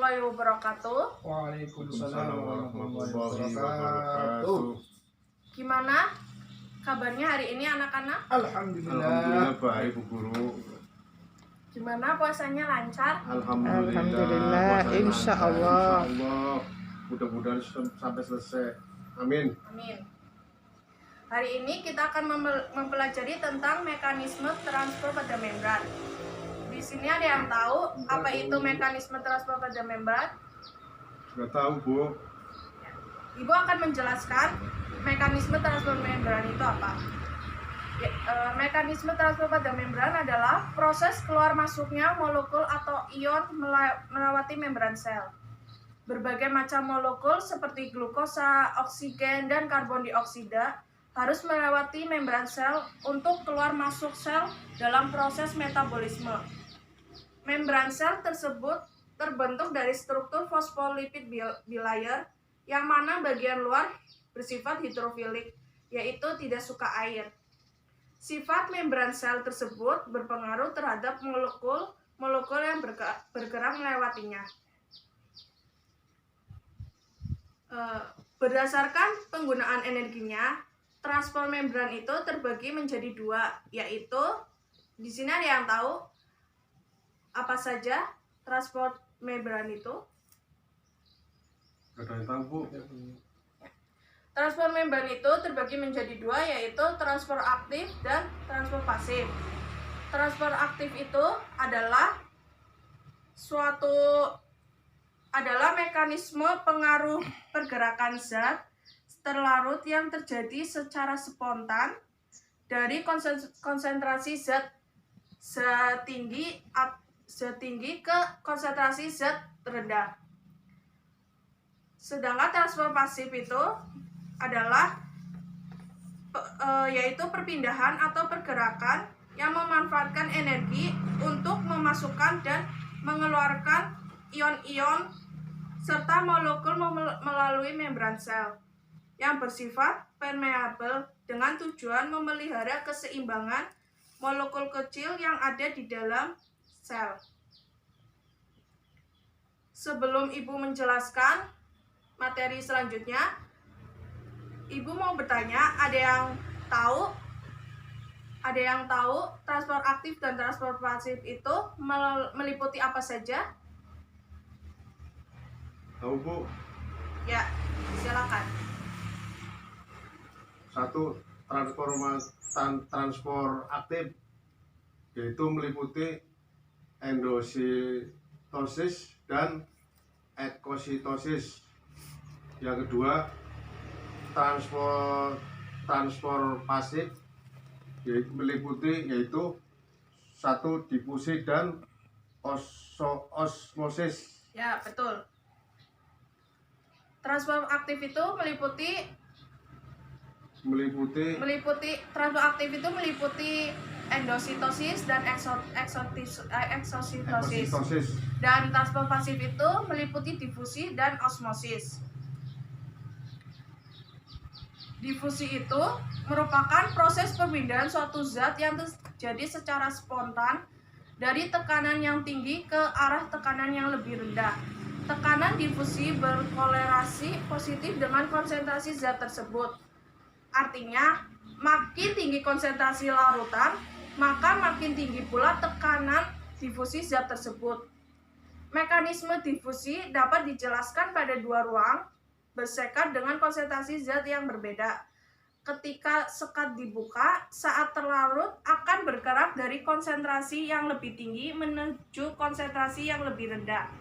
warahmatullahi wabarakatuh. Waalaikumsalam warahmatullahi wabarakatuh. Gimana kabarnya hari ini anak-anak? Alhamdulillah baik Bu Guru. Gimana puasanya lancar? Alhamdulillah. Insya Allah. Mudah-mudahan sampai selesai. Amin. Amin. Hari ini kita akan mempelajari tentang mekanisme transfer pada membran. Di sini ada yang tahu apa itu mekanisme transfer pada membran? Nggak tahu Bu. Ibu akan menjelaskan mekanisme transfer membran itu apa. Mekanisme transfer pada membran adalah proses keluar masuknya molekul atau ion melewati membran sel. Berbagai macam molekul seperti glukosa, oksigen, dan karbon dioksida harus melewati membran sel untuk keluar masuk sel dalam proses metabolisme. Membran sel tersebut terbentuk dari struktur fosfolipid bilayer yang mana bagian luar bersifat hidrofilik, yaitu tidak suka air. Sifat membran sel tersebut berpengaruh terhadap molekul yang bergerak melewatinya. Berdasarkan penggunaan energinya, transport membran itu terbagi menjadi dua, yaitu di sini ada yang tahu apa saja transport membran itu? Nggak ada yang tahu Bu. Transport membran itu terbagi menjadi dua, yaitu transport aktif dan transport pasif. Transport aktif itu adalah mekanisme pengaruh pergerakan zat terlarut yang terjadi secara spontan dari konsentrasi zat setinggi ke konsentrasi zat rendah. Sedangkan transport pasif itu adalah yaitu perpindahan atau pergerakan yang memanfaatkan energi untuk memasukkan dan mengeluarkan ion-ion serta molekul melalui membran sel yang bersifat permeabel dengan tujuan memelihara keseimbangan molekul kecil yang ada di dalam sel. Sebelum Ibu menjelaskan materi selanjutnya, Ibu mau bertanya, ada yang tahu transport aktif dan transport pasif itu meliputi apa saja? Tahu Bu. Ya, silakan. Satu, transport aktif yaitu meliputi endositosis dan ekositosis. Yang kedua, transport pasif yaitu satu, difusi dan osmosis. Ya, betul. Transport aktif itu meliputi transport aktif itu meliputi endositosis dan eksositosis. Dan transport pasif itu meliputi difusi dan osmosis. Difusi itu merupakan proses pemindahan suatu zat yang terjadi secara spontan dari tekanan yang tinggi ke arah tekanan yang lebih rendah. Tekanan difusi berkorelasi positif dengan konsentrasi zat tersebut. Artinya, makin tinggi konsentrasi larutan, maka makin tinggi pula tekanan difusi zat tersebut. Mekanisme difusi dapat dijelaskan pada dua ruang bersekat dengan konsentrasi zat yang berbeda. Ketika sekat dibuka, saat terlarut akan bergerak dari konsentrasi yang lebih tinggi menuju konsentrasi yang lebih rendah.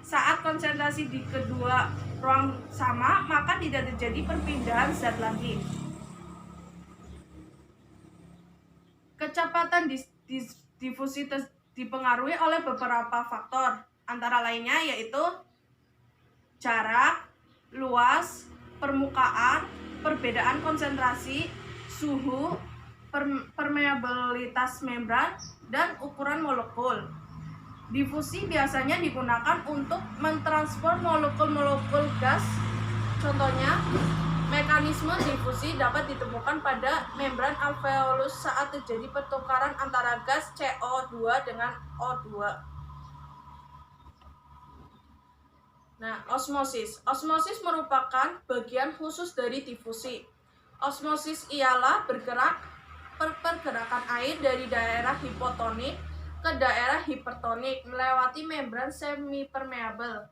Saat konsentrasi di kedua ruang sama, maka tidak terjadi perpindahan zat lagi. Kecepatan difusi dipengaruhi oleh beberapa faktor, antara lainnya yaitu jarak, luas, permukaan, perbedaan konsentrasi, suhu, permeabilitas membran, dan ukuran molekul. Difusi biasanya digunakan untuk mentransfer molekul-molekul gas. Contohnya, mekanisme difusi dapat ditemukan pada membran alveolus saat terjadi pertukaran antara gas CO2 dengan O2. Nah, osmosis. Osmosis merupakan bagian khusus dari difusi. Osmosis ialah pergerakan air dari daerah hipotonik ke daerah hipertonik melewati membran semipermeabel.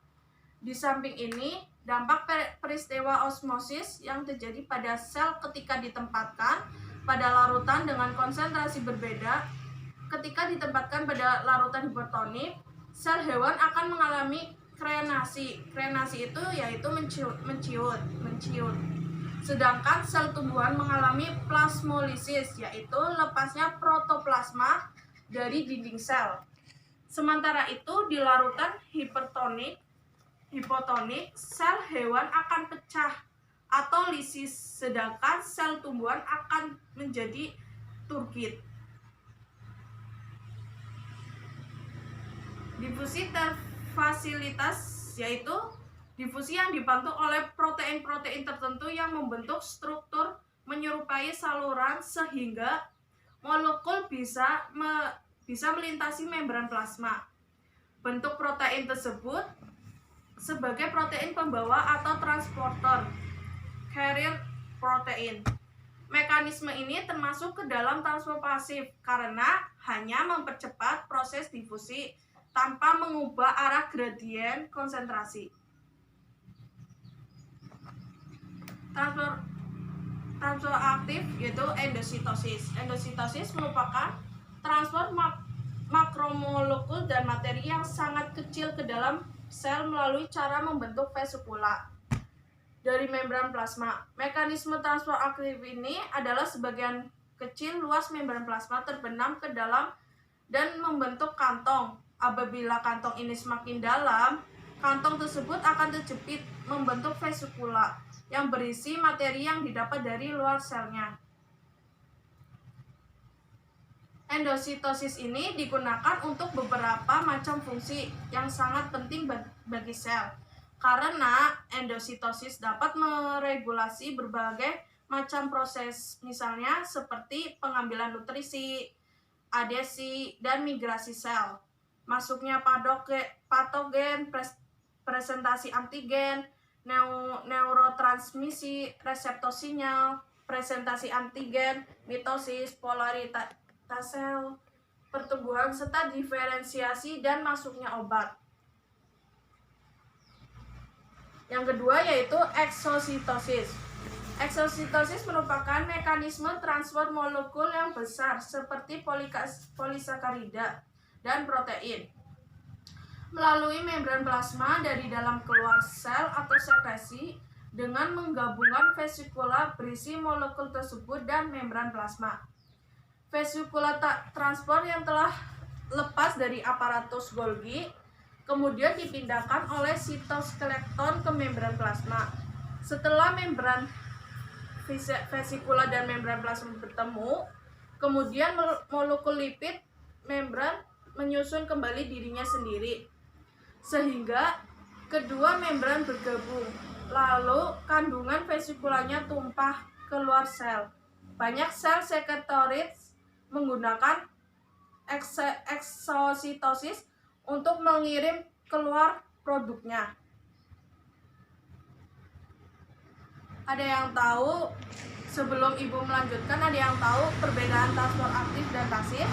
Di samping ini, dampak peristiwa osmosis yang terjadi pada sel ketika ditempatkan pada larutan dengan konsentrasi berbeda. Ketika ditempatkan pada larutan hipertonik, sel hewan akan mengalami krenasi. Krenasi itu yaitu menciut. Sedangkan sel tumbuhan mengalami plasmolisis, yaitu lepasnya protoplasma dari dinding sel. Sementara itu di larutan hipotonik, sel hewan akan pecah atau lisis, sedangkan sel tumbuhan akan menjadi turgid. Difusi terfasilitas yaitu difusi yang dibantu oleh protein-protein tertentu yang membentuk struktur menyerupai saluran sehingga molekul bisa melintasi membran plasma. Bentuk protein tersebut sebagai protein pembawa atau transporter, carrier protein. Mekanisme ini termasuk ke dalam transfer pasif karena hanya mempercepat proses difusi tanpa mengubah arah gradien konsentrasi. Transfer aktif yaitu endositosis. Endositosis merupakan transfer makromolekul dan materi yang sangat kecil ke dalam sel melalui cara membentuk vesikula dari membran plasma. Mekanisme transfer aktif ini adalah sebagian kecil luas membran plasma terbenam ke dalam dan membentuk kantong. Apabila kantong ini semakin dalam, kantong tersebut akan terjepit membentuk vesikula yang berisi materi yang didapat dari luar selnya. Endositosis ini digunakan untuk beberapa macam fungsi yang sangat penting bagi sel. Karena endositosis dapat meregulasi berbagai macam proses, misalnya seperti pengambilan nutrisi, adesi, dan migrasi sel, masuknya patogen, presentasi antigen, neurotransmisi, reseptor sinyal, presentasi antigen, mitosis, polaritas sel, pertumbuhan serta diferensiasi dan masuknya obat. Yang kedua yaitu eksositosis. Eksositosis merupakan mekanisme transfer molekul yang besar seperti polisakarida dan protein melalui membran plasma dari dalam keluar sel atau sekresi dengan menggabungkan vesikula berisi molekul tersebut dan membran plasma. Vesikula transport yang telah lepas dari aparatus Golgi kemudian dipindahkan oleh sitoskeleton ke membran plasma. Setelah membran vesikula dan membran plasma bertemu, kemudian molekul lipid membran menyusun kembali dirinya sendiri, sehingga kedua membran bergabung. Lalu kandungan vesikulanya tumpah keluar sel. Banyak sel sekretorit menggunakan eksositosis untuk mengirim keluar produknya. Ada yang tahu, sebelum Ibu melanjutkan, ada yang tahu perbedaan transfer aktif dan pasif?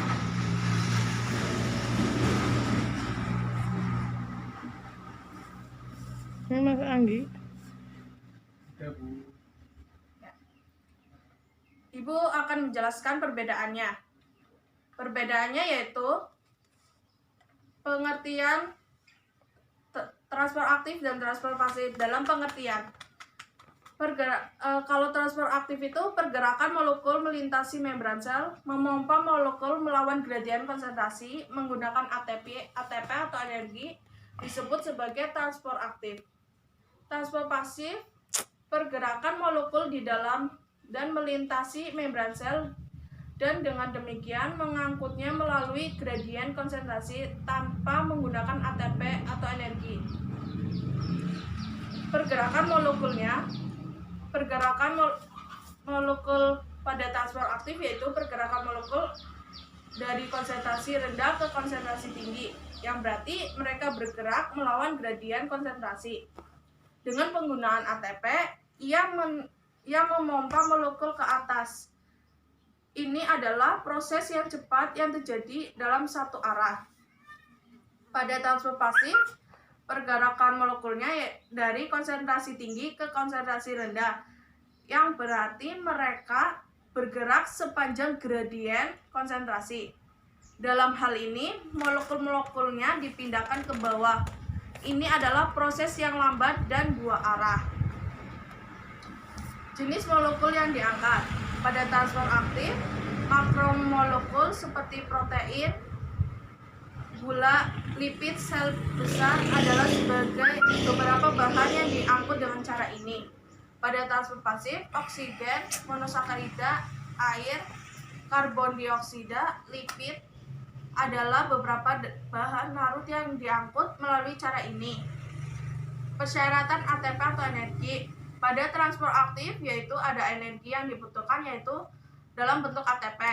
Mas Anggi. Ya, Bu. Ibu akan menjelaskan perbedaannya. Perbedaannya yaitu pengertian transfer aktif dan transfer pasif. Dalam pengertian, kalau transfer aktif itu pergerakan molekul melintasi membran sel, memompa molekul melawan gradien konsentrasi menggunakan ATP atau energi, disebut sebagai transfer aktif. Transfer pasif, pergerakan molekul di dalam dan melintasi membran sel dan dengan demikian mengangkutnya melalui gradien konsentrasi tanpa menggunakan ATP atau energi. Pergerakan molekul pada transfer aktif yaitu pergerakan molekul dari konsentrasi rendah ke konsentrasi tinggi, yang berarti mereka bergerak melawan gradien konsentrasi. Dengan penggunaan ATP, ia memompa molekul ke atas. Ini adalah proses yang cepat yang terjadi dalam satu arah. Pada transfer pasif, pergerakan molekulnya dari konsentrasi tinggi ke konsentrasi rendah, yang berarti mereka bergerak sepanjang gradien konsentrasi. Dalam hal ini, molekul-molekulnya dipindahkan ke bawah. Ini adalah proses yang lambat dan dua arah. Jenis molekul yang diangkat. Pada transfer aktif, makromolekul seperti protein, gula, lipid, sel besar adalah sebagai beberapa bahan yang diangkut dengan cara ini. Pada transfer pasif, oksigen, monosakarida, air, karbon dioksida, lipid adalah beberapa bahan larut yang diangkut melalui cara ini. Persyaratan ATP atau energi. Pada transfer aktif, yaitu ada energi yang dibutuhkan, yaitu dalam bentuk ATP.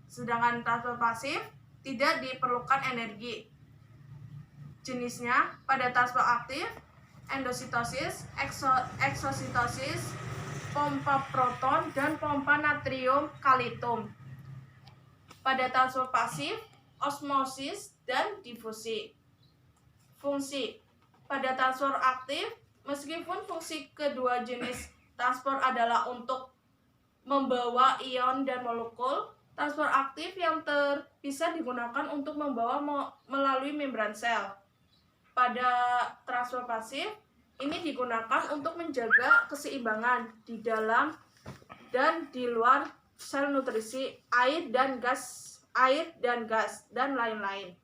Sedangkan transfer pasif tidak diperlukan energi. Jenisnya pada transfer aktif, endositosis, eksositosis, pompa proton, dan pompa natrium kalitum. Pada transfer pasif, osmosis dan difusi. Fungsi pada transfer aktif, meskipun fungsi kedua jenis transfer adalah untuk membawa ion dan molekul, transfer aktif yang bisa digunakan untuk membawa melalui membran sel. Pada transfer pasif, ini digunakan untuk menjaga keseimbangan di dalam dan di luar sel nutrisi, air dan gas, dan lain-lain.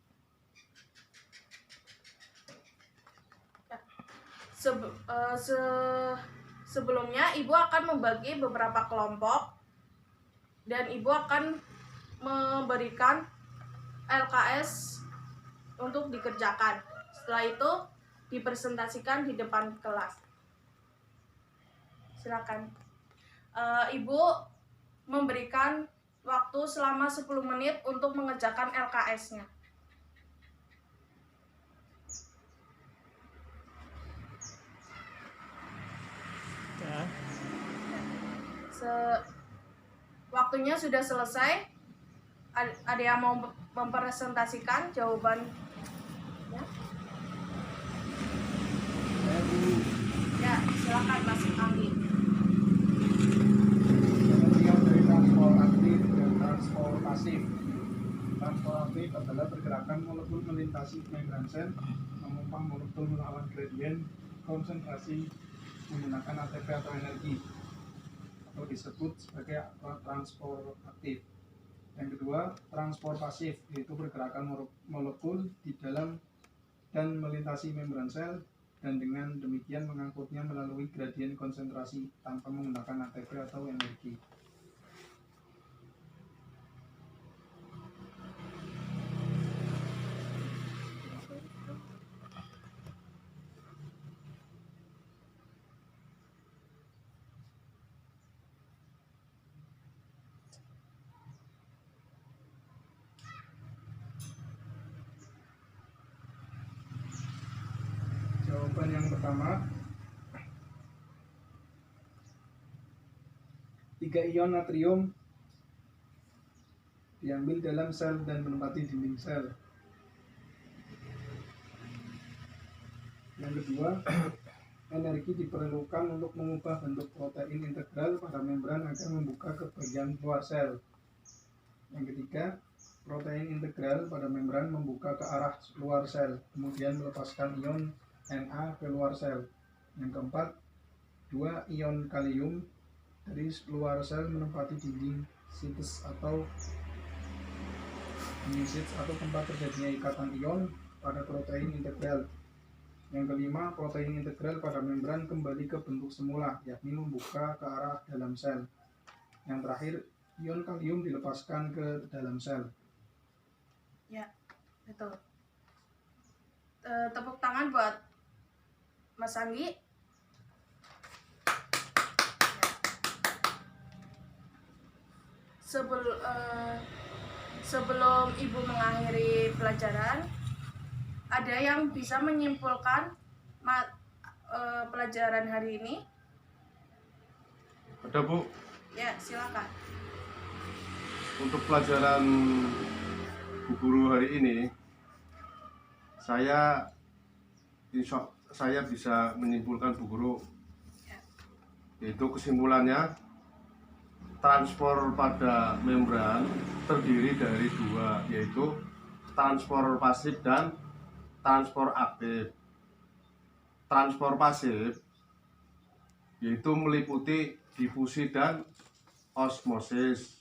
Sebelumnya, Ibu akan membagi beberapa kelompok dan Ibu akan memberikan LKS untuk dikerjakan. Setelah itu dipresentasikan di depan kelas. Silakan. Ibu memberikan waktu selama 10 menit untuk mengerjakan LKS-nya. Waktunya sudah selesai. Ada yang mau mempresentasikan jawaban? Ya, silakan Mas Anggi. Pengertian dari transport aktif dan transport pasif. Transport aktif adalah pergerakan molekul melintasi membran sel, memompa molekul melawan gradien konsentrasi menggunakan ATP atau energi, atau disebut sebagai transport aktif. Yang kedua, transport pasif, yaitu pergerakan molekul di dalam dan melintasi membran sel, dan dengan demikian mengangkutnya melalui gradien konsentrasi tanpa menggunakan ATP atau energi. Jawaban yang pertama, 3 ion natrium diambil dalam sel dan menempati dinding sel. Yang kedua, energi diperlukan untuk mengubah bentuk protein integral pada membran agar membuka ke bagian luar sel. Yang ketiga, protein integral pada membran membuka ke arah luar sel, kemudian melepaskan ion Na ke luar sel. Yang keempat, 2 ion kalium dari luar sel menempati dinding sites atau tempat terjadinya ikatan ion pada protein integral. Yang kelima, protein integral pada membran kembali ke bentuk semula, yakni membuka ke arah dalam sel. Yang terakhir, ion kalium dilepaskan ke dalam sel. Ya, betul. Tepuk tangan buat Mas Anggi. sebelum Ibu mengakhiri pelajaran, ada yang bisa menyimpulkan pelajaran hari ini? Ada, Bu. Ya, silakan. Untuk pelajaran Bu Guru hari ini, saya bisa menyimpulkan Bu Guru, yaitu kesimpulannya transport pada membran terdiri dari dua, yaitu transport pasif dan transport aktif. Transport pasif yaitu meliputi difusi dan osmosis.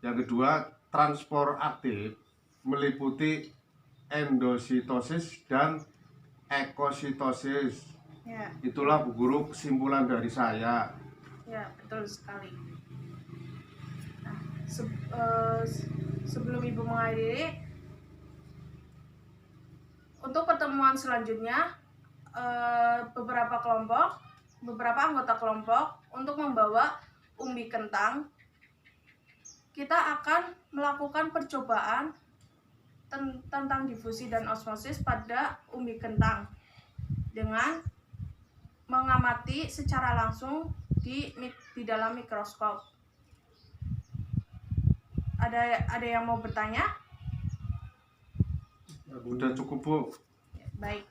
Yang kedua, transport aktif meliputi endositosis dan ekositosis. Ya, Itulah Bu Guru kesimpulan dari saya. ya, betul sekali. Nah, sebelum Ibu mengakhiri, untuk pertemuan selanjutnya, beberapa anggota kelompok untuk membawa umbi kentang, kita akan melakukan percobaan tentang difusi dan osmosis pada umbi kentang dengan mengamati secara langsung di dalam mikroskop. Ada yang mau bertanya? Udah cukup, Bu. Baik.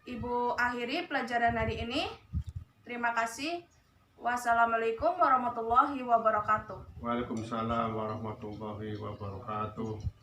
Ibu akhiri pelajaran hari ini. Terima kasih. Wassalamualaikum warahmatullahi wabarakatuh. Waalaikumsalam warahmatullahi wabarakatuh.